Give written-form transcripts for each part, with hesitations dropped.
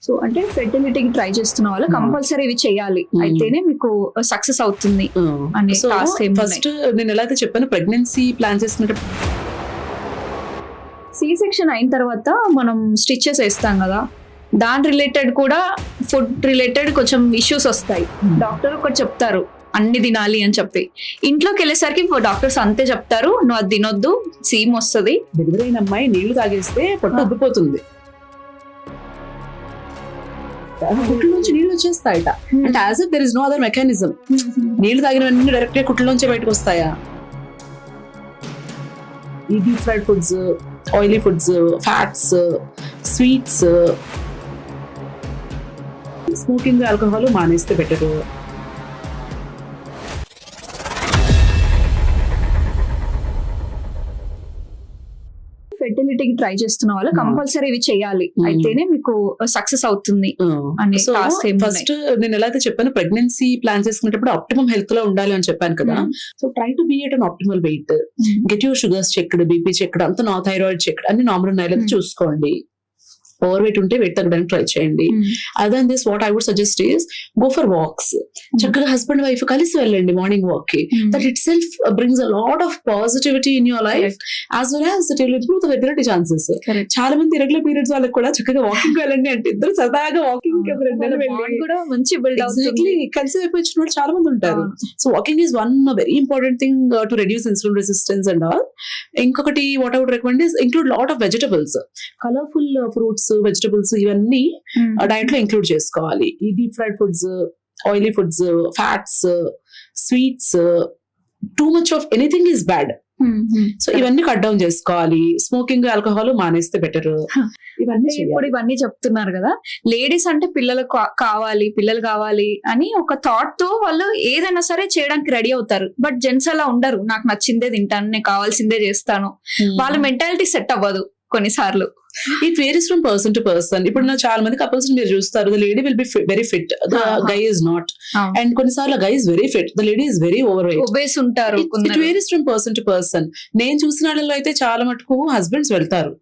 So అంటే ఫెర్టిలిటీకి try చేస్తున్న వాళ్ళు కంపల్సరీ ఇవి చేయాలి, అయితేనే మీకు సక్సెస్ అవుతుంది అనే టాస్క్. ఫస్ట్ నేను ఎలా అయితే చెప్పాను, ప్రెగ్నెన్సీ ప్లాన్ చేసుకుంటే సి సెక్షన్ అయిన తర్వాత మనం స్టిచెస్ వేస్తాం కదా, దాని రిలేటెడ్ కూడా ఫుడ్ రిలేటెడ్ కొంచెం ఇష్యూస్ వస్తాయి. డాక్టర్ ఒకటి చెప్తారు అన్ని తినాలి అని చెప్పి, ఇంట్లోకి వెళ్ళేసరికి డాక్టర్స్ అంతే చెప్తారు, నువ్వు అది తినొద్దు, సీమ్ వస్తుంది. డెలివరీ అయిన అమ్మాయి నీళ్లు తాగేస్తే పొట్ట ఉబ్బిపోతుంది, కుట్ల నుంచి నీళ్ళు వచ్చేస్తాయట. అంటే as if there is no other mechanism. నీళ్లు తాగినవన్నీ డైరెక్ట్ గా కుట్ల నుంచి బయటకు వస్తాయా? ఈ deep fried foods, oily foods, fats, sweets, smoking, alcohol మానేస్తే బెటర్. ఫెర్టిలిటీకి ట్రై చేస్తున్న వాళ్ళు కంపల్సరీ ఇవి చేయాలి, అయితేనే మీకు సక్సెస్ అవుతుంది అనే టాస్క్. ఫస్ట్ నేను ఎలా అయితే చెప్పాను, ప్రెగ్నెన్సీ ప్లాన్ చేసుకునేటప్పుడు ఆప్టిమమ్ హెల్త్ లో ఉండాలి అని చెప్పాను కదా. So try to be at an optimal weight, get your sugars checked, BP checked, అంతా థైరాయిడ్ చెక్డ్, అన్ని నార్మల్ ఉన్నాయో లేదో చూసుకోండి. ఓవర్ వెయిట్ ఉంటే వెయిట్ తగ్గడానికి ట్రై చేయండి. Other than this what I would suggest is go for walks. చక్కగా husband wife కలిసి వెళ్ళండి మార్నింగ్ వాక్ కి. That itself brings a lot of positivity in your life as well as it will improve the fertility chances. చాలా మంది irregular periods వాళ్ళకి కూడా చక్కగా walking వెళ్ళండి అంటే ఇద్దరు సరదాగా వాకింగ్ కూడా మంచి బిల్డ్ అవుతుంది. కలిసి వైపు వచ్చిన వాళ్ళు చాలా మంది ఉంటారు. So walking is one very important thing to reduce insulin resistance and all. ఇంకొకటి what I would recommend is include lot of vegetables, colourful fruits, vegetables, ఇవన్నీ డైట్ లో ఇంక్లూడ్ చేసుకోవాలి. ఈ deep fried foods, oily foods, fats, sweets, too much of anything is bad. So ఇవన్నీ cut down చేసుకోవాలి. Smoking, alcohol మానేస్తే better. ఇప్పుడు ఇవన్నీ చెప్తున్నారు కదా, లేడీస్ అంటే పిల్లలు కావాలి అని ఒక థాట్ తో వాళ్ళు ఏదైనా సరే చేయడానికి రెడీ అవుతారు. బట్ జెంట్స్ అలా ఉండరు, నాకు నచ్చిందే తింటాను, నేను కావాల్సిందే చేస్తాను. వాళ్ళ మెంటాలిటీ సెట్ అవ్వదు కొన్నిసార్లు. It varies from person to person. ఇప్పుడు నా చాలా మంది కపుల్స్ మీరు చూస్తారు, the lady will be very fit, the guy is not. And కొన్నిసార్లు guy is very fit, the lady is very overweight. Obese ఉంటారు. It varies from person to person. నేను చూసిన వాళ్ళలో అయితే చాలా మటుకు హస్బెండ్స్ వెళ్తారు.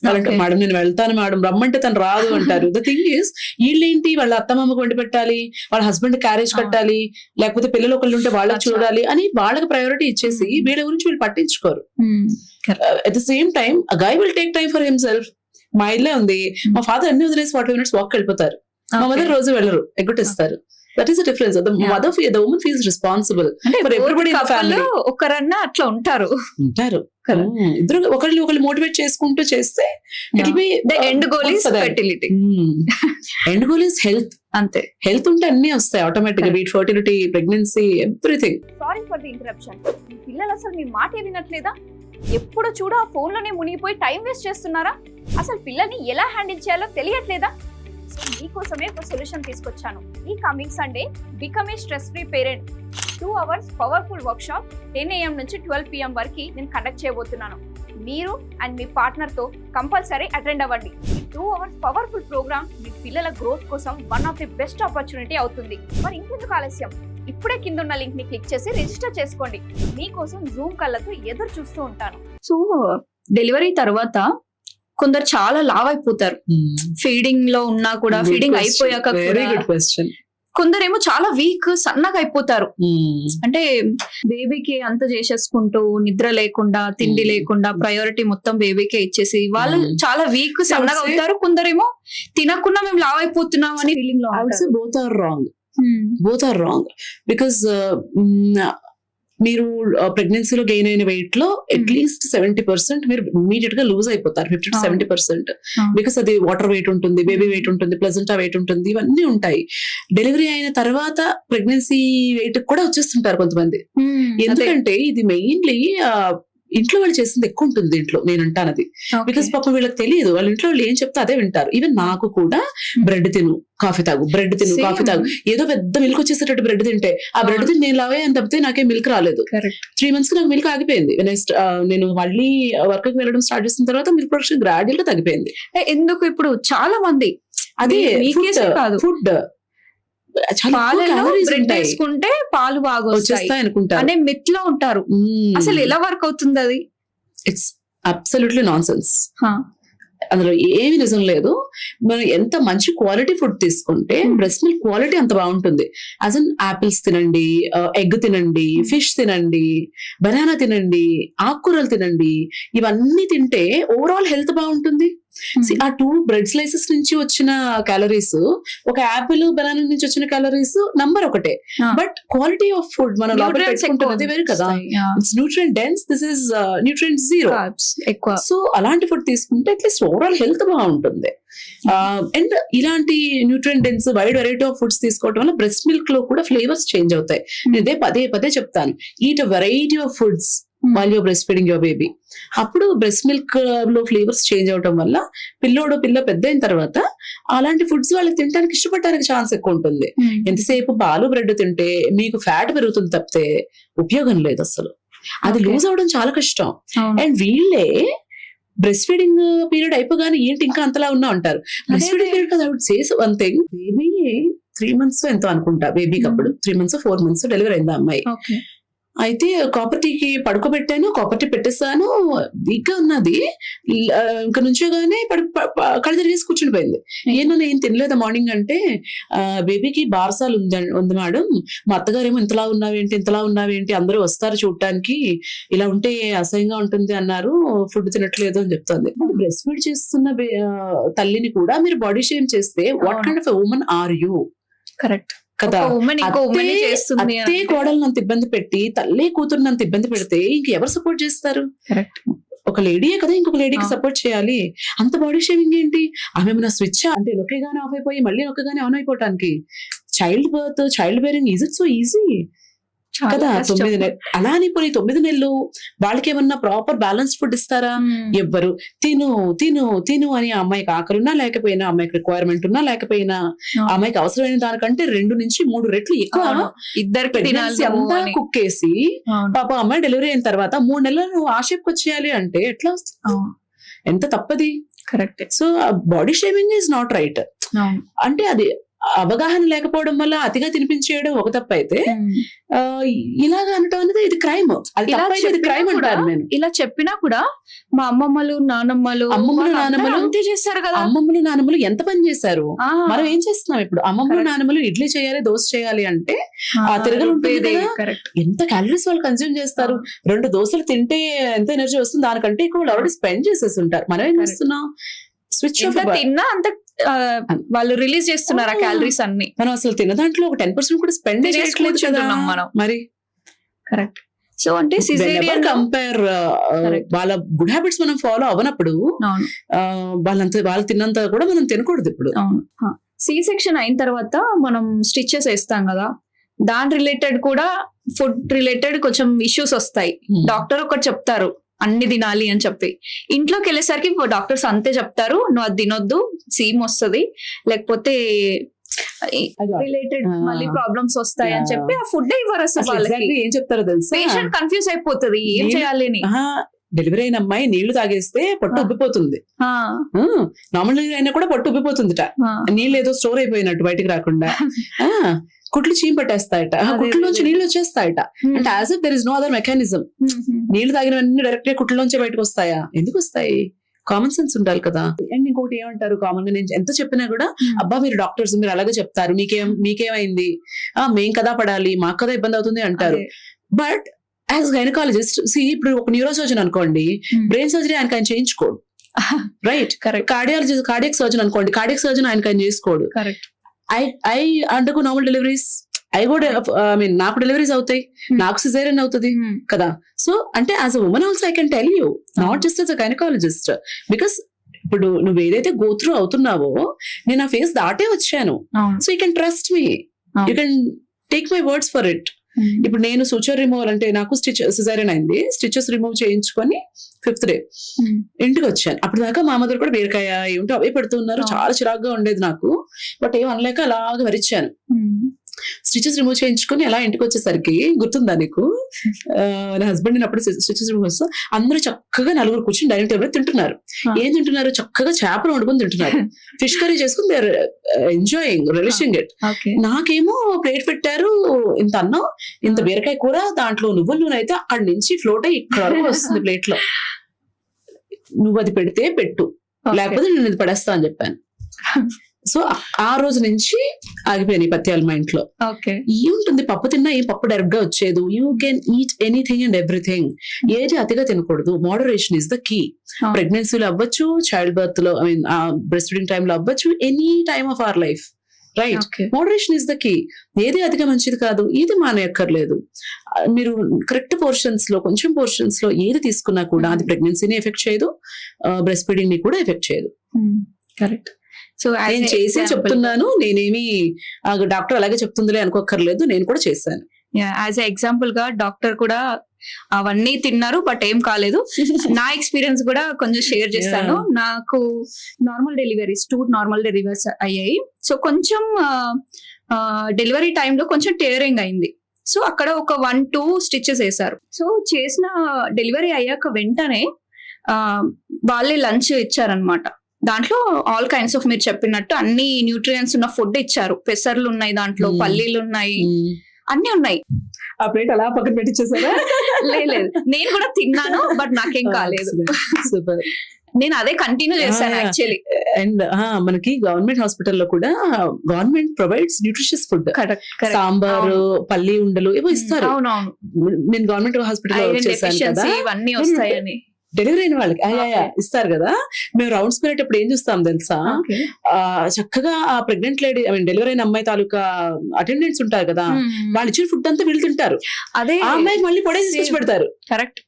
వాళ్ళంటే మేడం నేను వెళ్తాను మేడం, రమ్మంటే తను రాదు అంటారు. ద థింగ్ ఈస్ వీళ్ళేంటి, వాళ్ళ అత్తమామకు వండి పెట్టాలి, వాళ్ళ హస్బెండ్ క్యారేజ్ కట్టాలి, లేకపోతే పిల్లలు ఒకళ్ళు ఉంటే వాళ్ళకి చూడాలి అని వాళ్ళకి ప్రయారిటీ ఇచ్చేసి వీళ్ళ గురించి వీళ్ళు పట్టించుకోరు. At the same time a guy will take time for himself. మా ఇల్లే ఉంది, మా ఫాదర్ అన్ని వదిలేసి 40 minutes వాక్ వెళ్ళిపోతారు, మా మదర్ రోజు వెళ్ళరు, ఎగ్గొట్టిస్తారు. That is the difference. The woman feels responsible for everybody in the family. ఒకరన్నా అట్లా ఉంటారు. ఇద్దరు ఒకళ్ళు మోటివేట్ చేసుకుంటూ చేస్తే it will be the end goal is fertility. End goal is health. అంతే, హెల్త్ ఉంటే అన్ని వస్తాయి ఆటోమేటిక్ గా. Be it fertility, pregnancy, everything. Sorry for the interruption. మీ పిల్లలు అసలు మీ మాట వినట్లేదా? ఎప్పుడు చూడు ఆ ఫోన్ లోనే మునిగిపోయి టైం వేస్ట్ చేస్తున్నారా? అసలు పిల్లల్ని ఎలా హ్యాండిల్ చేయాలో తెలియట్లేదా? మీకోసమే ఒక సొల్యూషన్ తీసుకొచ్చాను. ఈ coming Sunday become a stress free parent 2 hours powerful work shop 10 AM నుంచి 12 PM వరకు నేను కండక్ట్ చేయబోతున్నాను. మీరు అండ్ మీ పార్ట్నర్ తో కంపల్సరీ అటెండ్ అవ్వండి. ఈ 2 hours పవర్ఫుల్ ప్రోగ్రామ్ మీ పిల్లల గ్రోత్ కోసం one of the best opportunity అవుతుంది. మరి ఇంకెందుకు ఆలస్యం, ఇప్పుడే కింద ఉన్న లింక్ ని క్లిక్ చేసి రిజిస్టర్ చేసుకోండి. మీకోసం జూమ్ కళ్ళతో ఎదురు చూస్తూ ఉంటాను. సో డెలివరీ తర్వాత కొందరు చాలా లావ్ అయిపోతారు, ఫీడింగ్ లో ఉన్నా కూడా, ఫీడింగ్ అయిపోయాక కొందరేమో చాలా వీక్, సన్నగా అయిపోతారు. అంటే బేబీకి అంత చేసేసుకుంటూ, నిద్ర లేకుండా, తిండి లేకుండా, ప్రయారిటీ మొత్తం బేబీకే ఇచ్చేసి వాళ్ళు చాలా వీక్, సన్నగా అవుతారు. కొందరేమో తినకుండా మేము లావ్ అయిపోతున్నాం అని ఫీలింగ్ లో. both are wrong because మీరు ప్రెగ్నెన్సీలో గెయిన్ అయిన వెయిట్ లో అట్లీస్ట్ 70% మీరు ఇమీడియట్ గా లూజ్ అయిపోతారు. 50 to 70% బికాస్ అది వాటర్ వెయిట్ ఉంటుంది, బేబీ వెయిట్ ఉంటుంది, ప్లజెంటా వెయిట్ ఉంటుంది, ఇవన్నీ ఉంటాయి. డెలివరీ అయిన తర్వాత ప్రెగ్నెన్సీ వెయిట్ కూడా వచ్చేస్తుంటారు కొంతమంది. ఎందుకంటే ఇది మెయిన్లీ ఇంట్లో వాళ్ళు చేసింది ఎక్కువ ఉంటుంది దీంట్లో, నేను అంటాను అది. బికాస్ పాపం వీళ్ళకి తెలియదు, వాళ్ళ ఇంట్లో వాళ్ళు ఏం చెప్తే అదే వింటారు. ఈవెన్ నాకు కూడా బ్రెడ్ తిను, కాఫీ తాగు, బ్రెడ్ తిను, కాఫీ తాగు, ఏదో పెద్ద మిల్క్ వచ్చేసేటట్టు బ్రెడ్ తింటే ఆ బ్రెడ్ తిని నేను లావే అని తప్పితే నాకే మిల్క్ రాలేదు. 3 months కి నాకు మిల్క్ ఆగిపోయింది. నేను మళ్ళీ వర్క్ కి వెళ్ళడం స్టార్ట్ చేసిన తర్వాత మిల్క్ ప్రొడక్షన్ గ్రాడ్యువల్ గా తగ్గిపోయింది. ఎందుకు ఇప్పుడు చాలా మంది అదే ఫుడ్ వేసుకుంటే పాలు బాగా వచ్చేస్తాయి అనుకుంటారు అనే మిత్ లో ఉంటారు. అసలు ఎలా వర్క్ అవుతుంది అది? It's absolutely non sense. అందులో ఏమి నిజం లేదు. మనం ఎంత మంచి క్వాలిటీ ఫుడ్ తీసుకుంటే బ్రెస్ట్ మిల్క్ క్వాలిటీ అంత బాగుంటుంది. యాజ్ అన్ ఆపిల్స్ తినండి, ఎగ్ తినండి, ఫిష్ తినండి, బనానా తినండి, ఆకుకూరలు తినండి, ఇవన్నీ తింటే ఓవరాల్ హెల్త్ బాగుంటుంది. ఆ 2 బ్రెడ్ స్లైసెస్ నుంచి వచ్చిన క్యాలరీస్, ఒక యాపిల్ బనానా నుంచి వచ్చిన క్యాలరీస్ నంబర్ ఒకటే, బట్ క్వాలిటీ ఆఫ్ ఫుడ్ మనం లోపల పెట్టుకుంటున్నది వేరు కదా. It's nutrient dense, this is nutrient zero ఎక్కువ. సో అలాంటి ఫుడ్ తీసుకుంటే అట్లీస్ట్ ఓవరాల్ హెల్త్ బాగుంటుంది. అండ్ ఇలాంటి nutrient dense wide variety of foods తీసుకోవడం వల్ల బ్రెస్ట్ మిల్క్ లో కూడా ఫ్లేవర్స్ చేంజ్ అవుతాయి. నేను ఇదే పదే చెప్తాను, eat a variety of foods while you're breastfeeding your baby. అప్పుడు బ్రెస్ట్ మిల్క్ లో ఫ్లేవర్స్ చేంజ్ అవడం వల్ల పిల్ల పెద్ద అయిన తర్వాత అలాంటి ఫుడ్స్ వాళ్ళకి తినడానికి ఇష్టపడడానికి ఛాన్స్ ఎక్కువ ఉంటుంది. ఎంతసేపు పాలు బ్రెడ్ తింటే మీకు ఫ్యాట్ పెరుగుతుంది తప్పితే ఉపయోగం లేదు అసలు. అది లూజ్ అవడం చాలా కష్టం. అండ్ వీళ్ళే బ్రెస్ట్ ఫీడింగ్ పీరియడ్ అయిపోగానే ఏంటి ఇంకా అంతలా ఉన్నా అంటారు. బ్రెస్ట్ ఫీడింగ్ పీరియడ్ కదా, I would say one thing, baby 3 months ఎంతో అనుకుంటా, బేబీకి అప్పుడు 3 months 4 months డెలివరీ అయింది ఆ అమ్మాయి. అయితే కాపర్టీకి పడుకోబెట్టాను, కాపర్టీ పెట్టేస్తాను, వీక్ గా ఉన్నది, ఇంకా నుంచోగానే కళ్ళు తిరిగేసి కూర్చుండిపోయింది. ఏం తినలేదా మార్నింగ్ అంటే, బేబీకి బారసాలు ఉంది మేడం, మా అత్తగారేమో ఇంతలా ఉన్నావేంటి, అందరూ వస్తారు చూడటానికి, ఇలా ఉంటే అసహ్యంగా ఉంటుంది అన్నారు, ఫుడ్ తినట్లేదు అని చెప్తుంది. బ్రెస్ట్ ఫీడ్ చేస్తున్న తల్లిని కూడా మీరు బాడీ షేమ్ చేస్తే what kind of women are you? Correct కదా. అత్తే కోడలు అంత ఇబ్బంది పెట్టి తల్లి కూతురు అంత ఇబ్బంది పెడితే ఇంకెవరు సపోర్ట్ చేస్తారు? ఒక లేడీయే కదా ఇంకొక లేడీకి సపోర్ట్ చేయాలి. అంత బాడీ షేమింగ్ ఏంటి? ఆమె మన స్విచ్ అంటే నొక్కగానే ఆఫ్ అయిపోయి మళ్ళీ నొక్కగానే ఆన్ అయిపోవటానికి. Childbirth, child bearing is it so easy కదా. 9 నెలలు అలా అని పోయి 9 నెలలు వాళ్ళకి ఏమన్నా ప్రాపర్ బ్యాలెన్స్ ఫుడ్ ఇస్తారా? ఎవ్వరు. తిను అని ఆ అమ్మాయికి ఆకలి ఉన్నా లేకపోయినా, అమ్మాయికి రిక్వైర్మెంట్ ఉన్నా లేకపోయినా, ఆ అమ్మాయికి అవసరమైన దానికంటే 2 నుంచి 3 రెట్లు ఎక్కువ ఇద్దరికి అంతా కుక్కేసి పాప అమ్మాయి డెలివరీ అయిన తర్వాత 3 నెలలు నువ్వు ఆ షేప్కి వచ్చేయాలి అంటే ఎట్లా వస్తుంది? ఎంత తప్పది. Correct. So body shaming is not right. అంటే అది అవగాహన లేకపోవడం వల్ల అతిగా తినిపించేయడం ఒక తప్పు అయితే, ఇలాగ అనటం అనేది ఇది క్రైమ్. అది ఇది క్రైమ్ అంటారు. నేను ఇలా చెప్పినా కూడా మా అమ్మమ్మలు నానమ్మలు అంతే చేస్తారు కదా. అమ్మమ్మలు నానమ్మలు ఎంత పని చేశారు, మనం ఏం చేస్తున్నాం ఇప్పుడు? అమ్మమ్మలు నానమ్మలు ఇడ్లీ చేయాలి, దోశ చేయాలి అంటే ఆ తిరగలు ఉంటుంది కదా, ఎంత క్యాలరీస్ వాళ్ళు కన్స్యూమ్ చేస్తారు. 2 దోశలు తింటే ఎంత ఎనర్జీ వస్తుంది, దానికంటే ఎక్కువ వాళ్ళు ఆల్రెడీ స్పెండ్ చేసేసి ఉంటారు. మనం ఏం చేస్తున్నాం? స్విచ్ ఆఫ్ తిన్నా అంత వాళ్ళు రిలీజ్ చేస్తున్నారు ఆ క్యాలరీస్ అన్ని. మనం అసలు తిన్న దాంట్లో ఒక 10% కూడా స్పెండ్ చేయట్లేదు మనం మరి. కరెక్ట్. సో అంటే సిజేరియన్ కంపేర్ వాళ్ళ గుడ్ హ్యాబిట్స్ మనం ఫాలో అవ్వనప్పుడు వాళ్ళు తిన్నంత కూడా మనం తినకూడదు ఇప్పుడు. సి సెక్షన్ అయిన తర్వాత మనం స్టిచెస్ వేస్తాం కదా, దాని రిలేటెడ్ కూడా ఫుడ్ రిలేటెడ్ కొంచెం ఇష్యూస్ వస్తాయి. డాక్టర్ ఒకటి చెప్తారు అన్ని తినాలి అని చెప్పి, ఇంట్లోకి వెళ్ళేసరికి డాక్టర్స్ అంతే చెప్తారు, నువ్వు అది తినొద్దు, సీమ్ వస్తుంది, లేకపోతే రిలేటెడ్ మళ్ళీ ప్రాబ్లమ్స్ వస్తాయి అని చెప్పి ఆ ఫుడ్ ఇవ్వరు అసలు. వాళ్ళకి ఏం చెప్తారో తెలుసు, పేషెంట్ కన్ఫ్యూజ్ అయిపోతుంది ఏం చేయాలి అని. డెలివరీ అయిన అమ్మాయి నీళ్లు తాగేస్తే పొట్టు ఉబ్బిపోతుంది, నార్మల్ అయినా కూడా పొట్టు ఉబ్బిపోతుందిట, నీళ్ళు ఏదో స్టోర్ అయిపోయినట్టు బయటకు రాకుండా. కుట్లు చీమ పట్టేస్తాయట, కుట్లలోంచి నీళ్ళు వచ్చేస్తాయట. అంటే as if there is no other mechanism. నీళ్లు తాగినవన్నీ డైరెక్ట్ గా కుట్లలోంచి బయటకు వస్తాయా? ఎందుకు వస్తాయి? కామన్ సెన్స్ ఉండాలి కదా. అండ్ ఇంకోటి ఏమంటారు కామన్ గా, నేను ఎంత చెప్పినా కూడా, అబ్బా మీరు డాక్టర్స్ మీరు అలాగే చెప్తారు, మీకేమైంది, మేం కదా పడాలి, మాకు కదా ఇబ్బంది అవుతుంది అంటారు. బట్ యాజ్ గైనకాలజిస్ట్ ఇప్పుడు ఒక న్యూరో సర్జన్ అనుకోండి, బ్రెయిన్ సర్జరీ ఆయన చేయించుకోడు, రైట్? కార్డియాక్ సర్జన్ అనుకోండి, కార్డియాక్ సర్జన్ ఆయన చేసుకోడు. ఐ అండర్గో నార్మల్ డెలివరీస్, నాకు డెలివరీస్ అవుతాయి, నాకు సిజేరియన్ అవుతుంది కదా. సో అంటే as a women also I can tell you, not just as a gynaecologist, because ఇప్పుడు నువ్వు ఏదైతే గో త్రూ అవుతున్నావో నేను ఆ ఫేస్ దాటే వచ్చాను. So you can trust me, you can take my words for it. ఇప్పుడు నేను సూచర్ రిమూవల్ అంటే నాకు సిజేరియన్ అయింది, స్టిచెస్ రిమూవ్ చేయించుకొని 5th day ఇంటికి వచ్చాను. అప్పుడు దాకా మా మదర్ కూడా బీరకాయ ఏమిటో అవే పెడుతున్నారు, చాలా చిరాగ్గా ఉండేది నాకు. బట్ ఏం అనలేక అలాగ వరిచాను. స్టిచెస్ రిమూవ్ చేయించుకొని అలా ఇంటికి వచ్చేసరికి గుర్తుందా నీకు, నా హస్బెండ్ అప్పుడు స్టిచెస్ రిమూవ్ చేస్తా, అందరూ చక్కగా 4 కూర్చొని డైనింగ్ టేబుల్ తింటున్నారు. ఏం తింటున్నారు? చక్కగా చేపలు వండుకొని తింటున్నారు, ఫిష్ కర్రీ చేసుకుని దే ఆర్ ఎంజాయింగ్, రిలిషింగ్ ఇట్. నాకేమో ప్లేట్ పెట్టారు, ఇంత అన్నం, ఇంత బీరకాయ కూర, దాంట్లో నువ్వుల నూనె అయితే అక్కడి నుంచి ఫ్లోట్ అయ్యి ఇక్కడ వరకు వస్తుంది ప్లేట్ లో. నువ్వు అది పెడితే పెట్టు, లేకపోతే నేను ఇది పడేస్తా అని చెప్పాను. సో ఆ రోజు నుంచి ఆగిపోయినాయి పత్యాలు మా ఇంట్లో. ఓకే. ఏముంటుంది పప్పు తిన్నా ఏం పప్పు డైరెక్ట్ గా వచ్చేది. You can eat anything and everything. ఏది అతిగా తినకూడదు. Moderation is the key. ప్రెగ్నెన్సీలో అవ్వచ్చు, చైల్డ్ బర్త్ లో, I mean breast feeding time లో అవ్వచ్చు, any time of our life. Right, moderation is the key. ఏది అతిగా మంచిది కాదు, ఏది మానేయక్కర్లేదు. మీరు కరెక్ట్ పోర్షన్స్ లో, కొంచెం పోర్షన్స్ లో ఏది తీసుకున్నా కూడా అది ప్రెగ్నెన్సీని ఎఫెక్ట్ చేయదు, బ్రెస్ట్ ఫీడింగ్ ని కూడా ఎఫెక్ట్ చేయదు. కరెక్ట్. సో నేను చేసే చెప్తున్నాను, నేనేమి డాక్టర్ అలాగే చెప్తుందిలే అనుకోక్కర్లేదు, నేను కూడా చేశాను. యాజ్ ఎగ్జాంపుల్ గా డాక్టర్ కూడా అవన్నీ తిన్నారు బట్ ఏం కాలేదు. నా ఎక్స్పీరియన్స్ కూడా కొంచెం షేర్ చేస్తాను. నాకు నార్మల్ డెలివరీస్ 2 నార్మల్ డెలివరీస్ అయ్యాయి. సో కొంచెం డెలివరీ టైంలో కొంచెం టేరింగ్ అయింది. సో అక్కడ ఒక 1-2 స్టిచెస్ వేశారు. సో చేసిన డెలివరీ అయ్యాక వెంటనే వాళ్ళే లంచ్ ఇచ్చారనమాట. దాంట్లో ఆల్ కైండ్స్ ఆఫ్, మీరు చెప్పినట్టు అన్ని న్యూట్రియంట్స్ ఉన్న ఫుడ్ ఇచ్చారు. పెసర్లు ఉన్నాయి, దాంట్లో పల్లీలు ఉన్నాయి, అన్ని ఉన్నాయి. ఆ ప్లేట్ అలా పక్కన పెట్టించేసారా? లేదు, నేను కూడా తిన్నాను బట్ నాకేం కాలేదు. సూపర్. నేను అదే కంటిన్యూ చేశాను యాక్చువల్లీ. అండ్ మనకి గవర్నమెంట్ హాస్పిటల్లో కూడా government provides nutritious food. Sambar, పల్లి ఉండలు ఏవో ఇస్తారు. అవునవును, నేను గవర్నమెంట్ హాస్పిటల్ చేశాను కదా, ఇవన్నీ వస్తాయని. డెలివరీ అయిన వాళ్ళకి ఇస్తారు కదా. మేము రౌండ్స్ పెట్టేటప్పుడు ఏం చూస్తాం తెలుసా, చక్కగా ఆ pregnant lady, I mean delivery అయిన అమ్మాయి తాలూకా అటెండెంట్స్ ఉంటారు కదా, వాళ్ళు ఇచ్చిన ఫుడ్ అంతా వెళ్తుంటారు. అదే ఆ అమ్మాయికి మళ్ళీ పొడేసి తీసుకొచ్చి పెడతారు. కరెక్ట్.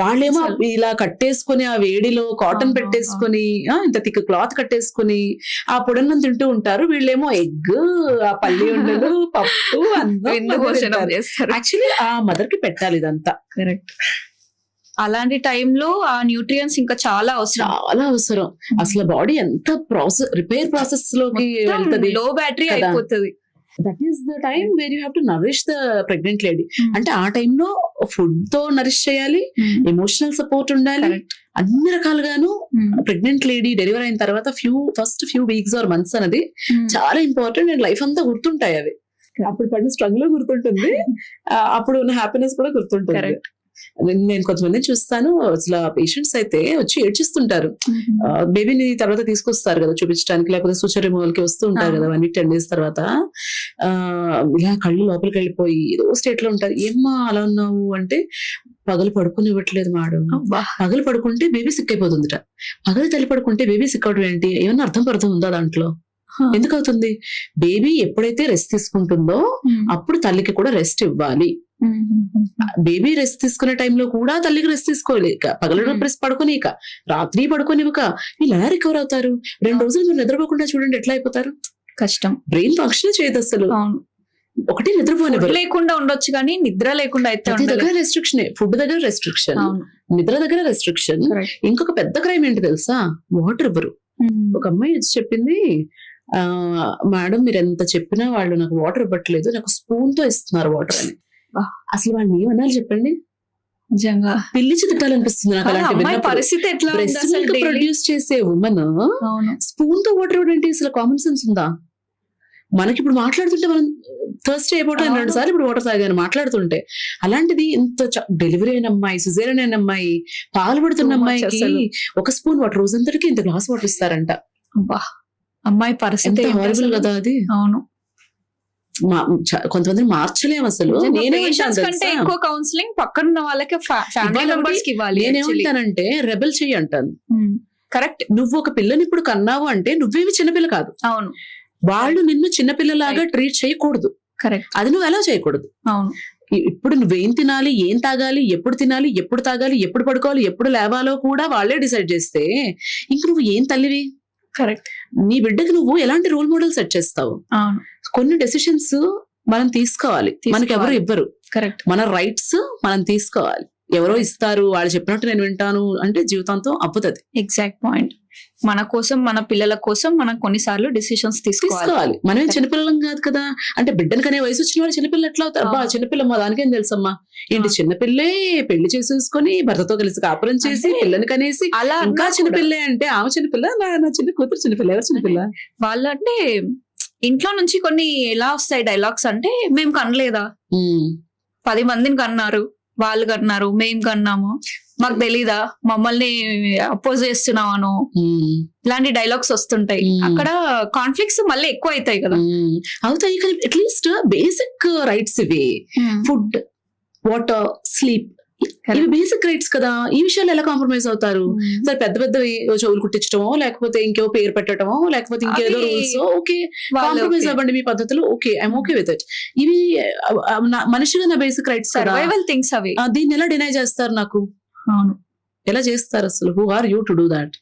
వాళ్ళేమో ఇలా కట్టేసుకుని, ఆ వేడిలో కాటన్ పెట్టేసుకుని, ఇంత తిక్క క్లాత్ కట్టేసుకుని ఆ పొడన్నం తింటూ ఉంటారు. వీళ్ళేమో ఎగ్, ఆ పల్లి ఉండలు, పప్పు, యాక్చువల్లీ ఆ మదర్ కి పెట్టాలి ఇదంతా. కరెక్ట్. అలాంటి టైంలో ఆ న్యూట్రియంట్స్ ఇంకా చాలా అవసరం. అసలు బాడీ ఎంత రిపేర్ ప్రాసెస్ లోకి వెళ్తది, లో బ్యాటరీ అయిపోతుంది. That is the time where you have to Nourish the pregnant lady. అంటే ఆ టైంలో ఫుడ్ తో నరిష్ చేయాలి, ఎమోషనల్ సపోర్ట్ ఉండాలి, అన్ని రకాలుగాను. ప్రెగ్నెంట్ లేడీ డెలివరీ అయిన తర్వాత first few weeks or months అనేది చాలా ఇంపార్టెంట్. అండ్ లైఫ్ అంతా గుర్తుంటాయి అవి. అప్పుడు పడిన స్ట్రగుల్ గుర్తుంటుంది, అప్పుడు ఉన్న హ్యాపీనెస్ కూడా గుర్తుంటుంది. నేను కొంతమంది చూస్తాను, అసలు పేషెంట్స్ అయితే వచ్చి ఏడ్చిస్తుంటారు. బేబీని తర్వాత తీసుకొస్తారు కదా చూపించడానికి, లేకపోతే సూచర్ రిమూవల్ కి వస్తూ ఉంటారు కదా 1 week 10 days తర్వాత. ఇలా కళ్ళు లోపలికి వెళ్ళిపోయి ఏదో స్టేట్ లో ఉంటారు. ఏమ్మా అలా ఉన్నావు అంటే, పగలు పడుకుని ఇవ్వట్లేదు మేడం. పగలు పడుకుంటే బేబీ సిక్ అయిపోతుందిట. పగలు తల్లి పడుకుంటే బేబీ సిక్ అవడం ఏంటి? ఏమన్నా అర్థం ఉందా దాంట్లో? ఎందుకు అవుతుంది? బేబీ ఎప్పుడైతే రెస్ట్ తీసుకుంటుందో అప్పుడు తల్లికి కూడా రెస్ట్ ఇవ్వాలి. బేబీ రెస్ట్ తీసుకునే టైంలో కూడా తల్లికి రెస్ట్ తీసుకోవాలి. పగల రెస్ట్ పడుకోనిక, రాత్రి పడుకోనివ్వక వీళ్ళు ఎలా రికవర్ అవుతారు? 2 రోజులు మీరు నిద్రపోకుండా చూడండి ఎట్లా అయిపోతారు. కష్టం. బ్రెయిన్ ఫంక్షన్ చేయదు అసలు. ఒకటి నిద్రపోనివ్వరు. లేకుండా ఉండొచ్చు కానీ నిద్ర లేకుండా అయితే ప్రతి దగ్గర రెస్ట్రిక్షన్. ఫుడ్ దగ్గర రెస్ట్రిక్షన్, నిద్ర దగ్గర రెస్ట్రిక్షన్. ఇంకొక పెద్ద క్రైమ్ ఏంటి తెలుసా? వాటర్ ఇవ్వరు. ఒక అమ్మాయి వచ్చి చెప్పింది, మేడం మీరు ఎంత చెప్పినా వాళ్ళు నాకు వాటర్ ఇవ్వట్లేదు, నాకు స్పూన్ తో ఇస్తున్నారు వాటర్ అని. అసలు వాళ్ళు ఏమన్నారు చెప్పండి? నిజంగా పిల్లిచి తిట్టాలనిపిస్తుంది నాకు. అలాంటి పరిస్థితి ఎట్లా ప్రొడ్యూస్ చేసే ఉమెన్ స్పూన్ తో వాటర్ ఇవ్వడం అసలు కామన్ సెన్స్ ఉందా? మనకి ఇప్పుడు మాట్లాడుతుంటే మనం థర్స్టీ అయిపోవటం 2 సార్లు ఇప్పుడు వాటర్ తాగాను మాట్లాడుతుంటే. అలాంటిది ఇంత డెలివరీ అయిన అమ్మాయి, సిజేరియన్ అయిన అమ్మాయి, పాలు పడుతున్న అమ్మాయికి 1 స్పూన్ వాటర్ రోజంతటికి ఇంత గ్లాస్ వాటర్ ఇస్తారంట. అమ్మాయి పరిస్థితి హారబుల్ కదా అది. అవును, కొంతమంది మార్చలేము అసలు. కంటే ఎక్కువ కౌన్సిలింగ్ పక్కన వాళ్ళకి ఫ్యామిలీ మెంబర్స్ కి ఇవ్వాలి. నేనేమంటానంటే రెబెల్ చెయ్యి అంటాను. కరెక్ట్. నువ్వు ఒక పిల్లని ఇప్పుడు కన్నావు అంటే నువ్వేమి చిన్నపిల్ల కాదు. అవును, వాళ్ళు నిన్ను చిన్నపిల్లలాగా ట్రీట్ చేయకూడదు. కరెక్ట్. అది నువ్వు ఎలా చేయకూడదు. అవును. ఇప్పుడు నువ్వేం తినాలి, ఏం తాగాలి, ఎప్పుడు తినాలి, ఎప్పుడు తాగాలి, ఎప్పుడు పడుకోవాలి, ఎప్పుడు లేవాలో కూడా వాళ్ళే డిసైడ్ చేస్తే ఇంక నువ్వు ఏం తల్లివి? కరెక్ట్. నీ బిడ్డకి నువ్వు ఎలాంటి రోల్ మోడల్ సెట్ చేస్తావు? కొన్ని డెసిషన్స్ మనం తీసుకోవాలి, మనకి ఎవరు ఇవ్వరు. కరెక్ట్. మన రైట్స్ మనం తీసుకోవాలి. ఎవరో ఇస్తారు, వాళ్ళు చెప్పినట్టు నేను వింటాను అంటే జీవితాంతం అవ్వదు. Exact point. మన కోసం, మన పిల్లల కోసం మనం కొన్నిసార్లు డిసిషన్స్ తీసుకోవాలి. మనమే చిన్నపిల్లలం కాదు కదా. అంటే బిడ్డను కనే వయసు వచ్చిన వాళ్ళు చిన్నపిల్లలు ఎట్లా అవుతారు? అబ్బా చిన్నపిల్లమ్మా, దానికేం తెలుసమ్మా ఏంటి? చిన్నపిల్లే పెళ్లి చేసేసుకొని భర్తతో కలిసి కాపురం చేసి పిల్లని కనేసి అలా ఇంకా చిన్నపిల్లే అంటే ఆమె చిన్నపిల్ల, నా చిన్న కూతురు చిన్నపిల్ల. ఎవరు చిన్నపిల్ల? వాళ్ళు అంటే ఇంట్లో నుంచి కొన్ని ఎలా వస్తాయి డైలాగ్స్ అంటే, మేము కనలేదా, 10 మందిని కన్నారు, వాళ్ళు కన్నారు, మేం కన్నాము. మాకు తెలీదా, మమ్మల్ని అపోజ్ చేస్తున్నావాను, ఇలాంటి డైలాగ్స్ వస్తుంటాయి. అక్కడ కాన్ఫ్లిక్ట్స్ మళ్ళీ ఎక్కువ అవుతాయి కదా. అవుతాయి కానీ అట్లీస్ట్ బేసిక్ రైట్స్ ఇవి, ఫుడ్, వాటర్, స్లీప్, ఇవి బేసిక్ రైట్స్ కదా. ఈ విషయాలు ఎలా కాంప్రమైజ్ అవుతారు? సరే పెద్ద పెద్దవి చెవులు కుట్టించడమో, లేకపోతే ఇంకో పేరు పెట్టడమో, లేకపోతే ఇంకేదో రూల్స్, ఓకే కాంప్రమైజ్ అవ్వండి మీ పద్ధతులు, okay I'm okay with it. ఇవి మనిషిగా నా బేసిక్ రైట్స్, సర్వైవల్ థింగ్స్ అవి. దీన్ని ఎలా డినై చేస్తారు నాకు? అవును, ఎలా చేస్తారు అసలు? Who are you to do that?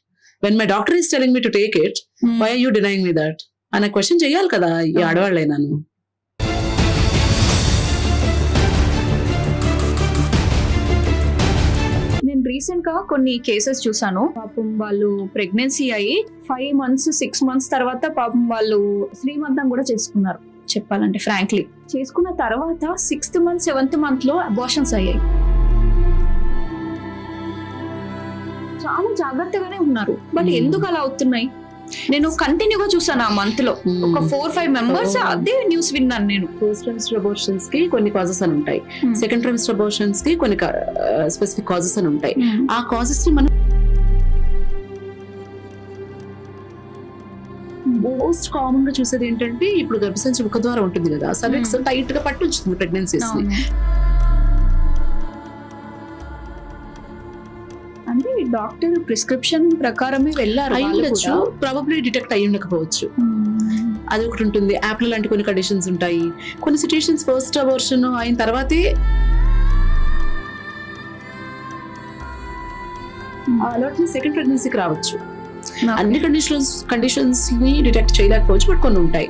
When my doctor is telling me to take it, why are you denying me that అనే క్వశ్చన్ చేయాలి కదా ఈ ఆడవాళ్ళైనాను. రీసెంట్ గా కొన్ని కేసెస్ చూసాను. పాపం వాళ్ళు ప్రెగ్నెన్సీ అయ్యి 5 months 6 months తర్వాత పాపం వాళ్ళు శ్రీమంతం కూడా చేసుకున్నారు. చెప్పాలంటే ఫ్రాంక్లీ చేసుకున్న తర్వాత 6th month 7th month లో అబార్షన్స్ అయ్యాయి. చాలా జాగ్రత్తగానే ఉన్నారు, బట్ ఎందుకు అలా అవుతున్నాయి? నేను కంటిన్యూగా చూసాను ఆ మంత్ లో ఒక 4-5 మెంబర్స్ అదే న్యూస్ విన్నాను నేను. ఫస్ట్ ట్రైమిస్టర్ అబార్షన్స్ కి కొన్ని కాజెస్ అని ఉంటాయి, సెకండ్ ట్రైమిస్టర్ అబార్షన్స్ కి కొన్ని స్పెసిఫిక్ కాజెస్ అని ఉంటాయి. ఆ కాజెస్ ని మనం మోస్ట్ కామన్ గా చూసేది ఏంటంటే, ఇప్పుడు గర్భసంచి ముఖ ద్వారా ఉంటుంది కదా, సర్విక్స్ టైట్ గా పట్టు ఉంచుతుంది ప్రెగ్నెన్సీస్ ని. అంటే డాక్టర్ ప్రిస్క్రిప్షన్ ప్రకారమే వెళ్ళారు. ప్రాబబ్లీ డిటెక్ట్ అయ్యి ఉండకపోవచ్చు, అది ఒకటి ఉంటుంది. యాప్ల లాంటి కొన్ని కండిషన్స్ ఉంటాయి. కొన్ని సిచ్యుయేషన్స్ ఫస్ట్ అబార్షన్ అయిన తర్వాతే అలాట్మెంట్ సెకండ్ ప్రెగ్నెన్సీకి రావచ్చు. అన్ని కండిషన్స్ ని డిటెక్ట్ చేయలేకపోవచ్చు, బట్ కొన్ని ఉంటాయి.